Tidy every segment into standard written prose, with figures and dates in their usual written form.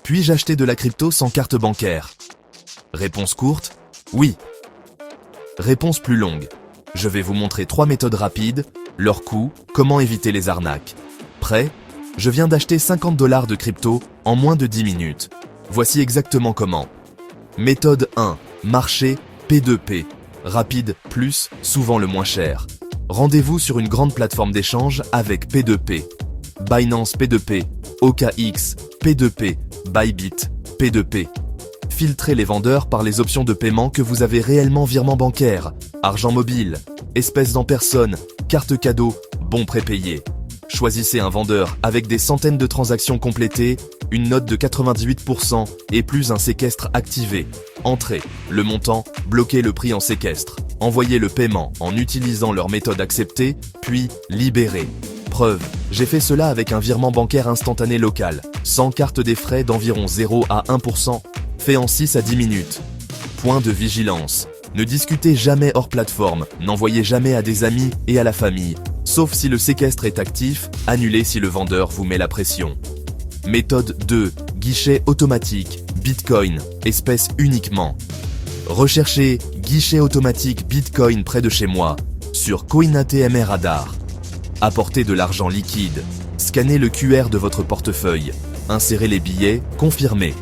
Puis-je acheter de la crypto sans carte bancaire? Réponse courte, oui. Réponse plus longue. Je vais vous montrer 3 méthodes rapides, leurs coûts, comment éviter les arnaques. Prêt? Je viens d'acheter 50 $ de crypto en moins de 10 minutes. Voici exactement comment. Méthode 1. Marché P2P. Rapide plus, souvent le moins cher. Rendez-vous sur une grande plateforme d'échange avec P2P. Binance P2P, OKX, P2P, Bybit, P2P. Filtrez les vendeurs par les options de paiement que vous avez réellement: virement bancaire, argent mobile, espèces en personne, carte cadeau, bons prépayés. Choisissez un vendeur avec des centaines de transactions complétées, une note de 98% et plus un séquestre activé. Entrez le montant, bloquez le prix en séquestre. Envoyez le paiement en utilisant leur méthode acceptée, puis libérez. Preuve, j'ai fait cela avec un virement bancaire instantané local, sans carte, des frais d'environ 0 à 1%, fait en 6 à 10 minutes. Point de vigilance. Ne discutez jamais hors plateforme, n'envoyez jamais à des amis et à la famille, sauf si le séquestre est actif, annulez si le vendeur vous met la pression. Méthode 2. Guichet automatique, Bitcoin, espèce uniquement. Recherchez guichet automatique Bitcoin près de chez moi, sur CoinATM Radar. Apportez de l'argent liquide, scannez le QR de votre portefeuille, insérez les billets, confirmez.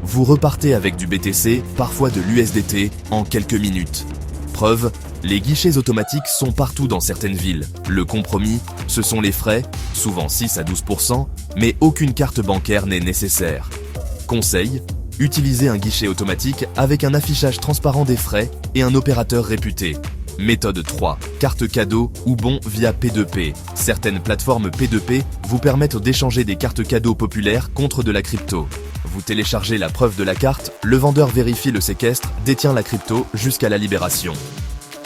Vous repartez avec du BTC, parfois de l'USDT, en quelques minutes. Preuve, les guichets automatiques sont partout dans certaines villes. Le compromis, ce sont les frais, souvent 6 à 12%, mais aucune carte bancaire n'est nécessaire. Conseil, utilisez un guichet automatique avec un affichage transparent des frais et un opérateur réputé. Méthode 3. Carte cadeau ou bon via P2P. Certaines plateformes P2P vous permettent d'échanger des cartes cadeaux populaires contre de la crypto. Vous téléchargez la preuve de la carte, le vendeur vérifie le séquestre, détient la crypto jusqu'à la libération.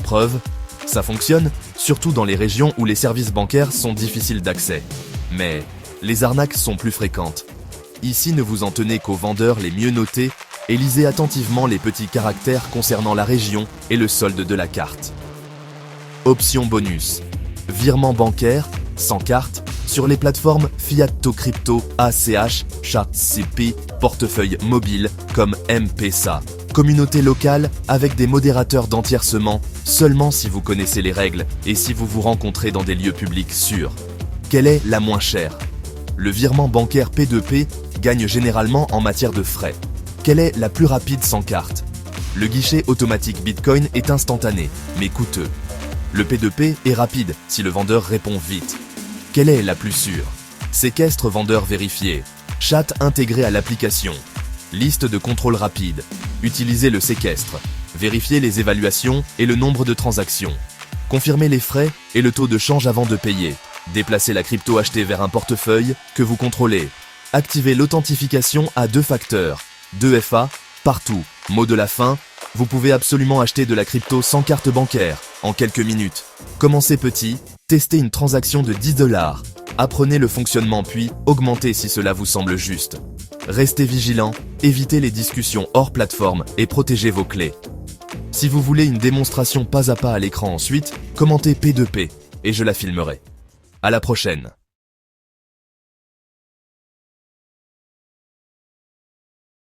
Preuve, ça fonctionne, surtout dans les régions où les services bancaires sont difficiles d'accès. Mais les arnaques sont plus fréquentes. Ici, ne vous en tenez qu'aux vendeurs les mieux notés et lisez attentivement les petits caractères concernant la région et le solde de la carte. Option bonus. Virement bancaire, sans carte, sur les plateformes Fiat to Crypto, ACH, ChatCP, portefeuille mobile comme M-Pesa. Communauté locale avec des modérateurs d'entiercement, seulement si vous connaissez les règles et si vous vous rencontrez dans des lieux publics sûrs. Quelle est la moins chère? Le virement bancaire P2P gagne généralement en matière de frais. Quelle est la plus rapide sans carte? Le guichet automatique Bitcoin est instantané, mais coûteux. Le P2P est rapide si le vendeur répond vite. Quelle est la plus sûre? Séquestre vendeur vérifié. Chat intégré à l'application. Liste de contrôle rapide. Utilisez le séquestre. Vérifiez les évaluations et le nombre de transactions. Confirmez les frais et le taux de change avant de payer. Déplacez la crypto achetée vers un portefeuille que vous contrôlez. Activez l'authentification à 2 facteurs. 2FA, partout. Mot de la fin, vous pouvez absolument acheter de la crypto sans carte bancaire, en quelques minutes. Commencez petit, testez une transaction de 10 $. Apprenez le fonctionnement puis augmentez si cela vous semble juste. Restez vigilant, évitez les discussions hors plateforme et protégez vos clés. Si vous voulez une démonstration pas à pas à l'écran ensuite, commentez P2P et je la filmerai. À la prochaine.